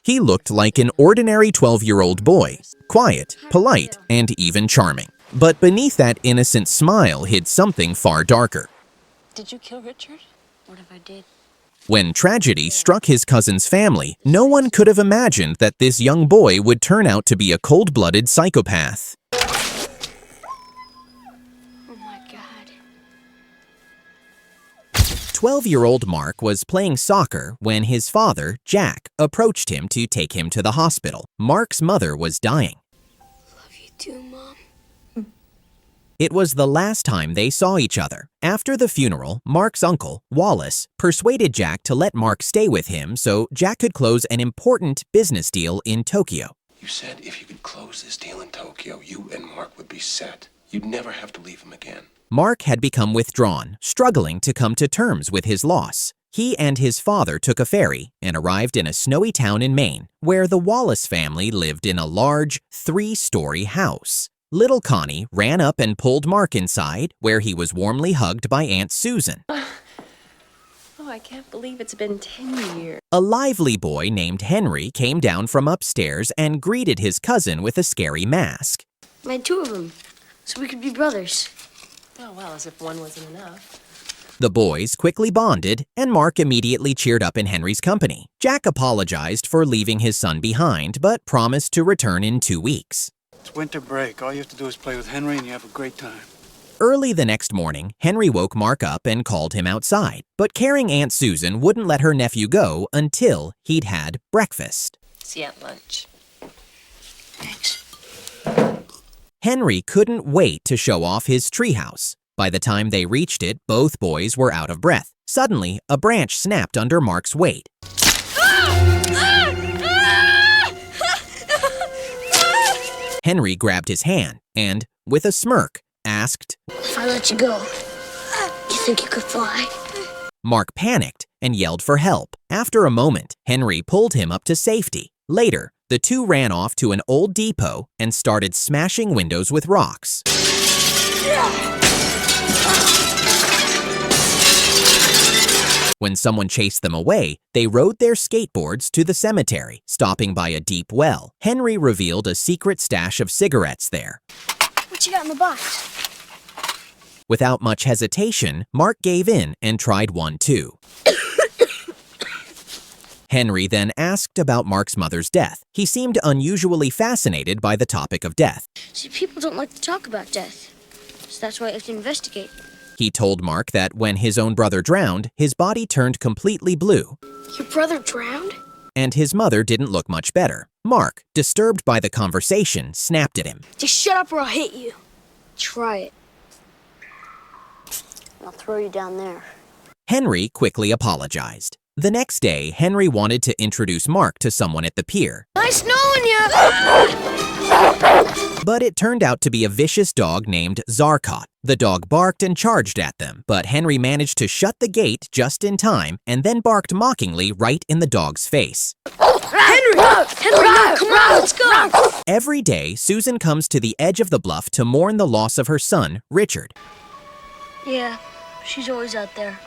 He looked like an ordinary 12-year-old boy, quiet, polite, and even charming. But beneath that innocent smile hid something far darker. Did you kill Richard? What if I did? When tragedy struck his cousin's family, no one could have imagined that this young boy would turn out to be a cold-blooded psychopath. Oh my God. 12-year-old Mark was playing soccer when his father, Jack, approached him to take him to the hospital. Mark's mother was dying. Love you too, Mom. It was the last time they saw each other. After the funeral, Mark's uncle, Wallace, persuaded Jack to let Mark stay with him so Jack could close an important business deal in Tokyo. You said if you could close this deal in Tokyo, you and Mark would be set. You'd never have to leave him again. Mark had become withdrawn, struggling to come to terms with his loss. He and his father took a ferry and arrived in a snowy town in Maine, where the Wallace family lived in a large, 3-story house. Little Connie ran up and pulled Mark inside, where he was warmly hugged by Aunt Susan. Oh, I can't believe it's been 10 years. A lively boy named Henry came down from upstairs and greeted his cousin with a scary mask. I had 2 of them, so we could be brothers. Oh, well, as if one wasn't enough. The boys quickly bonded, and Mark immediately cheered up in Henry's company. Jack apologized for leaving his son behind, but promised to return in 2 weeks. It's winter break. All you have to do is play with Henry and you have a great time. Early the next morning, Henry woke Mark up and called him outside. But caring Aunt Susan wouldn't let her nephew go until he'd had breakfast. See you at lunch. Thanks. Henry couldn't wait to show off his treehouse. By the time they reached it, both boys were out of breath. Suddenly, a branch snapped under Mark's weight. Henry grabbed his hand and, with a smirk, asked, If I let you go, you think you could fly? Mark panicked and yelled for help. After a moment, Henry pulled him up to safety. Later, the two ran off to an old depot and started smashing windows with rocks. When someone chased them away, they rode their skateboards to the cemetery, stopping by a deep well. Henry revealed a secret stash of cigarettes there. What you got in the box? Without much hesitation, Mark gave in and tried one too. Henry then asked about Mark's mother's death. He seemed unusually fascinated by the topic of death. See, people don't like to talk about death, so that's why I have to investigate. He told Mark that when his own brother drowned, his body turned completely blue. Your brother drowned? And his mother didn't look much better. Mark, disturbed by the conversation, snapped at him. Just shut up or I'll hit you. Try it. I'll throw you down there. Henry quickly apologized. The next day, Henry wanted to introduce Mark to someone at the pier. Nice knowing you! But it turned out to be a vicious dog named Zarkot. The dog barked and charged at them, but Henry managed to shut the gate just in time and then barked mockingly right in the dog's face. Henry! Henry, no, come on, let's go! Every day, Susan comes to the edge of the bluff to mourn the loss of her son, Richard. Yeah, she's always out there.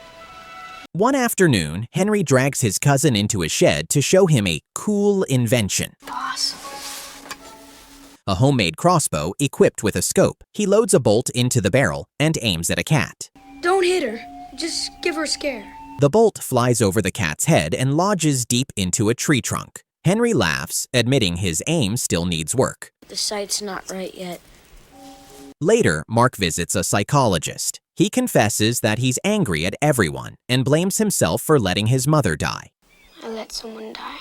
One afternoon, Henry drags his cousin into his shed to show him a cool invention. Boss. A homemade crossbow equipped with a scope. He loads a bolt into the barrel and aims at a cat. Don't hit her. Just give her a scare. The bolt flies over the cat's head and lodges deep into a tree trunk. Henry laughs, admitting his aim still needs work. The sight's not right yet. Later, Mark visits a psychologist. He confesses that he's angry at everyone and blames himself for letting his mother die. I let someone die.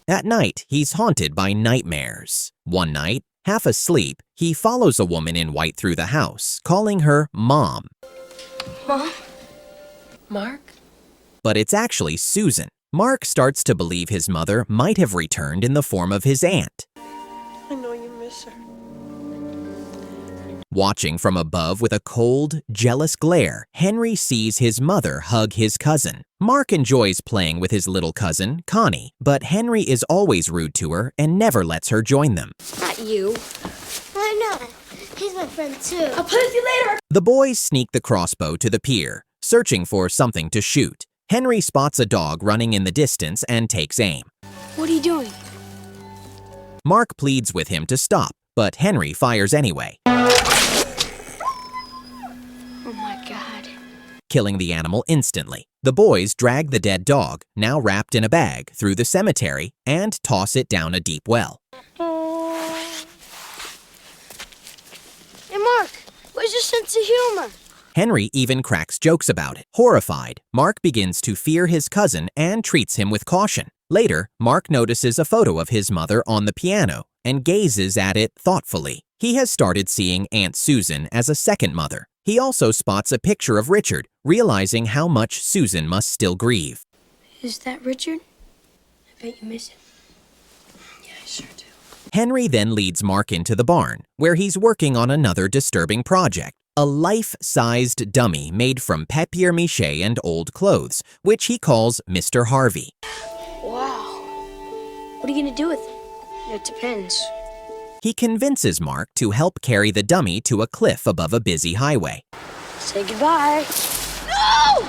At night, he's haunted by nightmares. One night, half asleep, he follows a woman in white through the house, calling her Mom. Mom? Mark? But it's actually Susan. Mark starts to believe his mother might have returned in the form of his aunt. I know you miss her. Watching from above with a cold, jealous glare, Henry sees his mother hug his cousin. Mark enjoys playing with his little cousin, Connie, but Henry is always rude to her and never lets her join them. Not you. Why not? He's my friend too. I'll play with you later. The boys sneak the crossbow to the pier, searching for something to shoot. Henry spots a dog running in the distance and takes aim. What are you doing? Mark pleads with him to stop, but Henry fires anyway, Oh my God. killing the animal instantly. The boys drag the dead dog, now wrapped in a bag, through the cemetery and toss it down a deep well. Hey, Mark, where's your sense of humor? Henry even cracks jokes about it. Horrified, Mark begins to fear his cousin and treats him with caution. Later, Mark notices a photo of his mother on the piano and gazes at it thoughtfully. He has started seeing Aunt Susan as a second mother. He also spots a picture of Richard, realizing how much Susan must still grieve. Is that Richard? I bet you miss him. Yeah, I sure do. Henry then leads Mark into the barn, where he's working on another disturbing project. A life-sized dummy made from papier-mâché and old clothes, which he calls Mr. Harvey. Wow. What are you gonna do with it? It depends. He convinces Mark to help carry the dummy to a cliff above a busy highway. Say goodbye. No!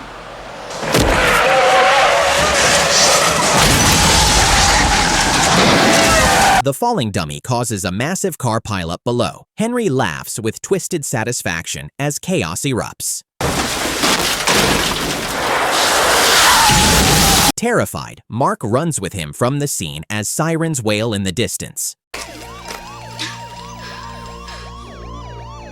The falling dummy causes a massive car pileup below. Henry laughs with twisted satisfaction as chaos erupts. Terrified, Mark runs with him from the scene as sirens wail in the distance.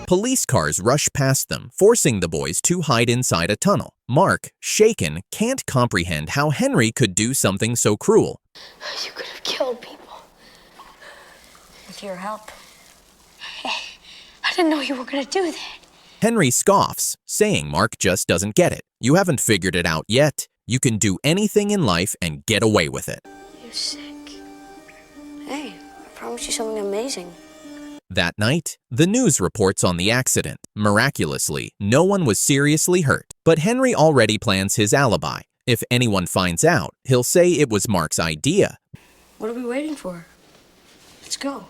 Police cars rush past them, forcing the boys to hide inside a tunnel. Mark, shaken, can't comprehend how Henry could do something so cruel. You could have killed people. With your help. Hey, I didn't know you were gonna do that. Henry scoffs, saying Mark just doesn't get it. You haven't figured it out yet. You can do anything in life and get away with it. You're sick. Hey, I promised you something amazing. That night, the news reports on the accident. Miraculously, no one was seriously hurt, but Henry already plans his alibi. If anyone finds out, he'll say it was Mark's idea. What are we waiting for? Let's go.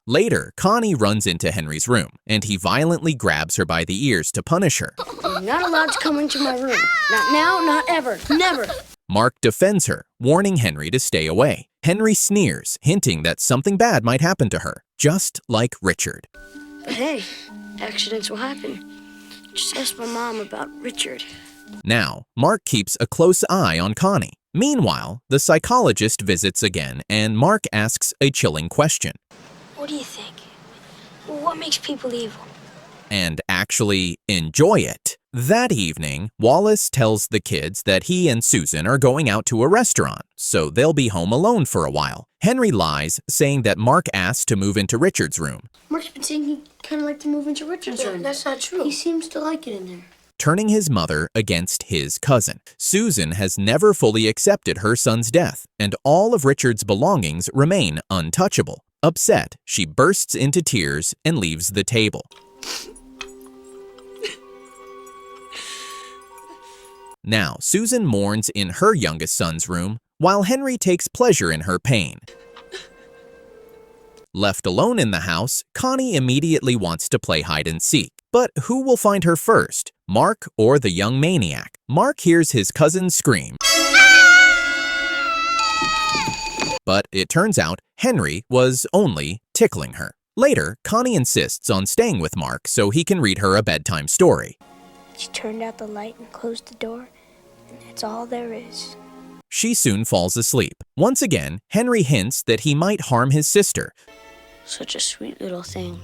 Later, Connie runs into Henry's room, and he violently grabs her by the ears to punish her. You're not allowed to come into my room. Not now, not ever. Never. Mark defends her, warning Henry to stay away. Henry sneers, hinting that something bad might happen to her, just like Richard. But hey, accidents will happen. Just ask my mom about Richard. Now, Mark keeps a close eye on Connie. Meanwhile, the psychologist visits again, and Mark asks a chilling question. What do you think? What makes people evil? And actually enjoy it. That evening, Wallace tells the kids that he and Susan are going out to a restaurant, so they'll be home alone for a while. Henry lies, saying that Mark asked to move into Richard's room, Mark's been saying he'd kind of like to move into Richard's room. That's not true. He seems to like it in there. turning his mother against his cousin. Susan has never fully accepted her son's death, and all of Richard's belongings remain untouchable. Upset, she bursts into tears and leaves the table. Now, Susan mourns in her youngest son's room, while Henry takes pleasure in her pain. Left alone in the house, Connie immediately wants to play hide-and-seek. But who will find her first, Mark or the young maniac? Mark hears his cousin scream. But it turns out Henry was only tickling her. Later, Connie insists on staying with Mark so he can read her a bedtime story. She turned out the light and closed the door, and that's all there is. She soon falls asleep. Once again, Henry hints that he might harm his sister. Such a sweet little thing.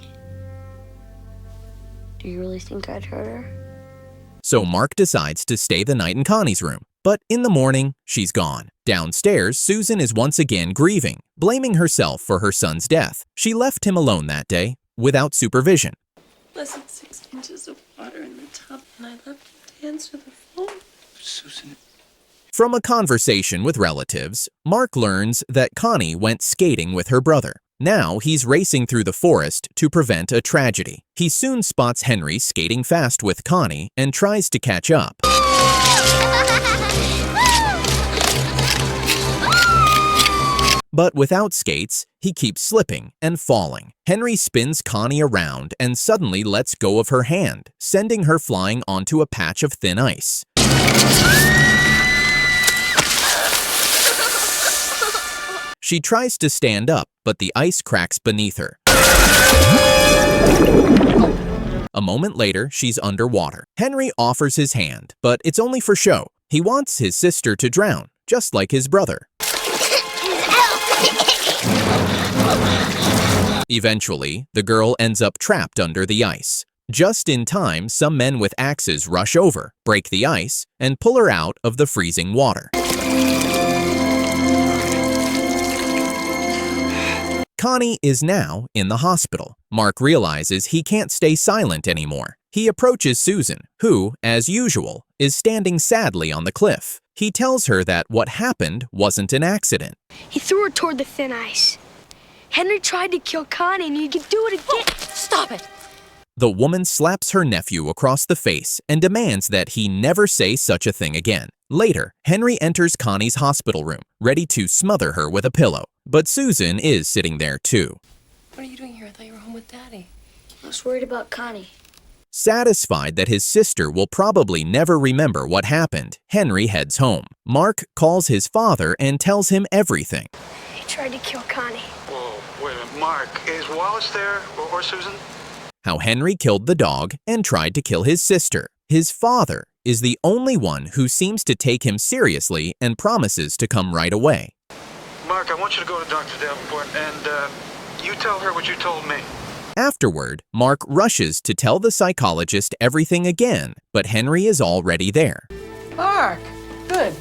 Do you really think I'd hurt her? So Mark decides to stay the night in Connie's room. But in the morning, she's gone. Downstairs, Susan is once again grieving, blaming herself for her son's death. She left him alone that day, without supervision. Less than 6 inches of water in the tub, and I left him to answer the phone. Susan. From a conversation with relatives, Mark learns that Connie went skating with her brother. Now he's racing through the forest to prevent a tragedy. He soon spots Henry skating fast with Connie and tries to catch up. But without skates, he keeps slipping and falling. Henry spins Connie around and suddenly lets go of her hand, sending her flying onto a patch of thin ice. She tries to stand up, but the ice cracks beneath her. A moment later, she's underwater. Henry offers his hand, but it's only for show. He wants his sister to drown, just like his brother. Eventually, the girl ends up trapped under the ice. Just in time, some men with axes rush over, break the ice, and pull her out of the freezing water. Connie is now in the hospital. Mark realizes he can't stay silent anymore. He approaches Susan, who, as usual, is standing sadly on the cliff. He tells her that what happened wasn't an accident. He threw her toward the thin ice. Henry tried to kill Connie and he could do it again. Stop it! The woman slaps her nephew across the face and demands that he never say such a thing again. Later, Henry enters Connie's hospital room, ready to smother her with a pillow. But Susan is sitting there too. What are you doing here? I thought you were home with Daddy. I was worried about Connie. Satisfied that his sister will probably never remember what happened, Henry heads home. Mark calls his father and tells him everything. He tried to kill Connie. Whoa, wait a minute. Mark, is Wallace there or Susan? How Henry killed the dog and tried to kill his sister. His father is the only one who seems to take him seriously and promises to come right away. Mark, I want you to go to Dr. Davenport and you tell her what you told me. Afterward, Mark rushes to tell the psychologist everything again, but Henry is already there. Mark! Good.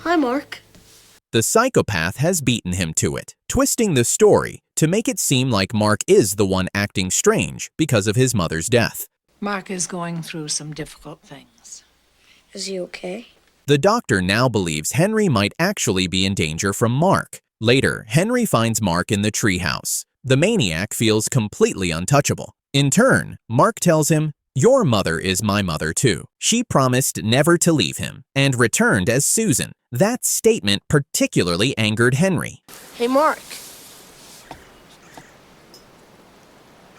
Hi, Mark. The psychopath has beaten him to it, twisting the story to make it seem like Mark is the one acting strange because of his mother's death. Mark is going through some difficult things. Is he okay? The doctor now believes Henry might actually be in danger from Mark. Later, Henry finds Mark in the treehouse. The maniac feels completely untouchable. In turn, Mark tells him, "Your mother is my mother too. She promised never to leave him and returned as Susan." That statement particularly angered Henry. Hey, Mark.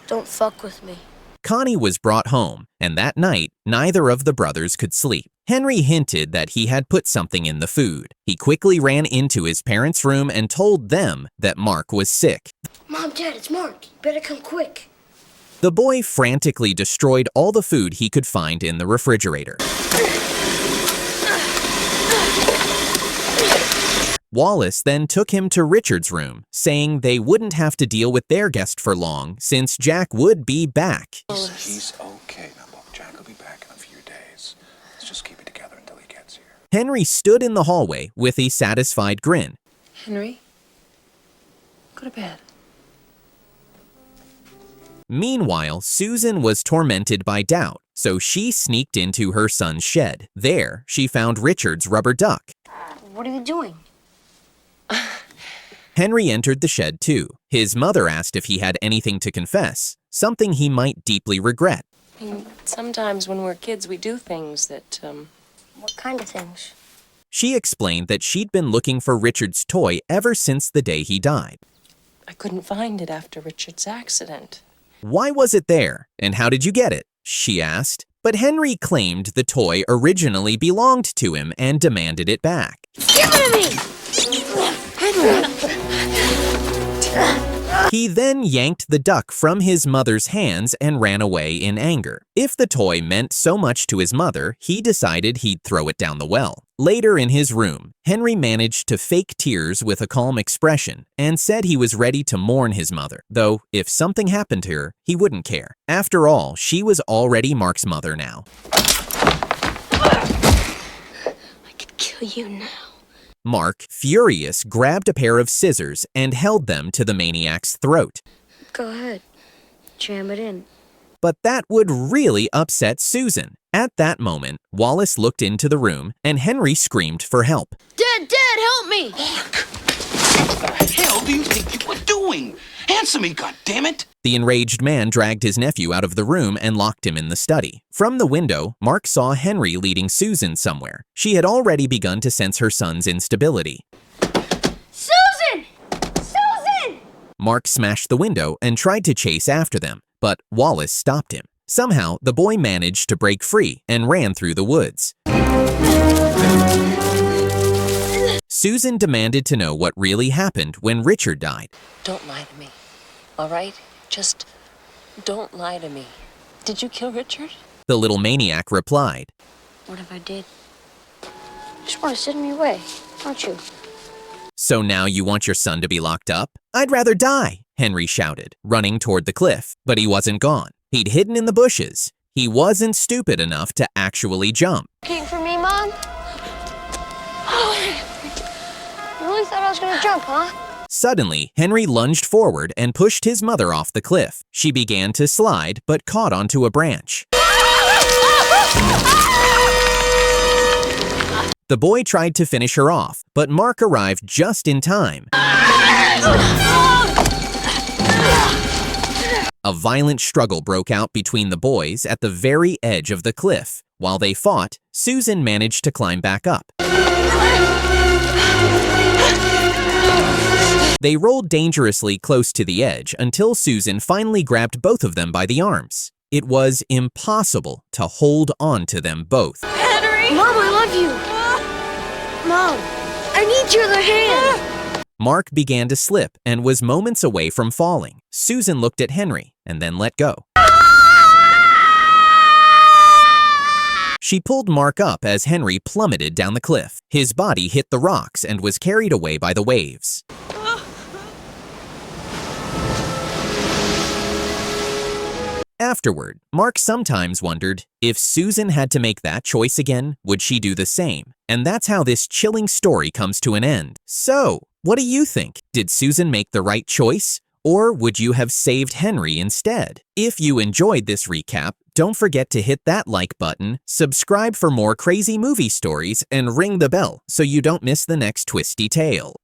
Don't fuck with me. Connie was brought home, and that night, neither of the brothers could sleep. Henry hinted that he had put something in the food. He quickly ran into his parents' room and told them that Mark was sick. Mom, Dad, it's Mark. You better come quick. The boy frantically destroyed all the food he could find in the refrigerator. Wallace then took him to Richard's room, saying they wouldn't have to deal with their guest for long since Jack would be back. He's okay. Now, look, Jack will be back in a few days. Let's just keep it together until he gets here. Henry stood in the hallway with a satisfied grin. Henry? Go to bed. Meanwhile, Susan was tormented by doubt, so she sneaked into her son's shed. There, she found Richard's rubber duck. What are you doing? Henry entered the shed too. His mother asked if he had anything to confess, something he might deeply regret. I mean, sometimes when we're kids, we do things that, What kind of things? She explained that she'd been looking for Richard's toy ever since the day he died. I couldn't find it after Richard's accident. Why was it there, and how did you get it? She asked. But Henry claimed the toy originally belonged to him and demanded it back. Give it to me! He then yanked the duck from his mother's hands and ran away in anger. If the toy meant so much to his mother, he decided he'd throw it down the well. Later in his room, Henry managed to fake tears with a calm expression and said he was ready to mourn his mother, though if something happened to her, he wouldn't care. After all, she was already Mark's mother now. I could kill you now. Mark, furious, grabbed a pair of scissors and held them to the maniac's throat. Go ahead. Jam it in. But that would really upset Susan. At that moment, Wallace looked into the room and Henry screamed for help. Dad, help me! What the hell do you think you were doing? Answer me, goddammit! The enraged man dragged his nephew out of the room and locked him in the study. From the window, Mark saw Henry leading Susan somewhere. She had already begun to sense her son's instability. Susan! Susan! Mark smashed the window and tried to chase after them, but Wallace stopped him. Somehow, the boy managed to break free and ran through the woods. Susan demanded to know what really happened when Richard died. Don't lie to me, all right? Just don't lie to me. Did you kill Richard? The little maniac replied. What if I did? Just want to send me away, don't you? So now you want your son to be locked up? I'd rather die, Henry shouted, running toward the cliff. But he wasn't gone. He'd hidden in the bushes. He wasn't stupid enough to actually jump. Looking for me, Mom? You really thought I was gonna jump, huh? Suddenly, Henry lunged forward and pushed his mother off the cliff. She began to slide, but caught onto a branch. The boy tried to finish her off, but Mark arrived just in time. A violent struggle broke out between the boys at the very edge of the cliff. While they fought, Susan managed to climb back up. They rolled dangerously close to the edge until Susan finally grabbed both of them by the arms. It was impossible to hold on to them both. Henry! Mom, I love you! Mom, I need your other hand! Mark began to slip and was moments away from falling. Susan looked at Henry and then let go. She pulled Mark up as Henry plummeted down the cliff. His body hit the rocks and was carried away by the waves. Afterward, Mark sometimes wondered if Susan had to make that choice again, would she do the same? And that's how this chilling story comes to an end. So, what do you think? Did Susan make the right choice? Or would you have saved Henry instead? If you enjoyed this recap, don't forget to hit that like button, subscribe for more crazy movie stories, and ring the bell so you don't miss the next twisty tale.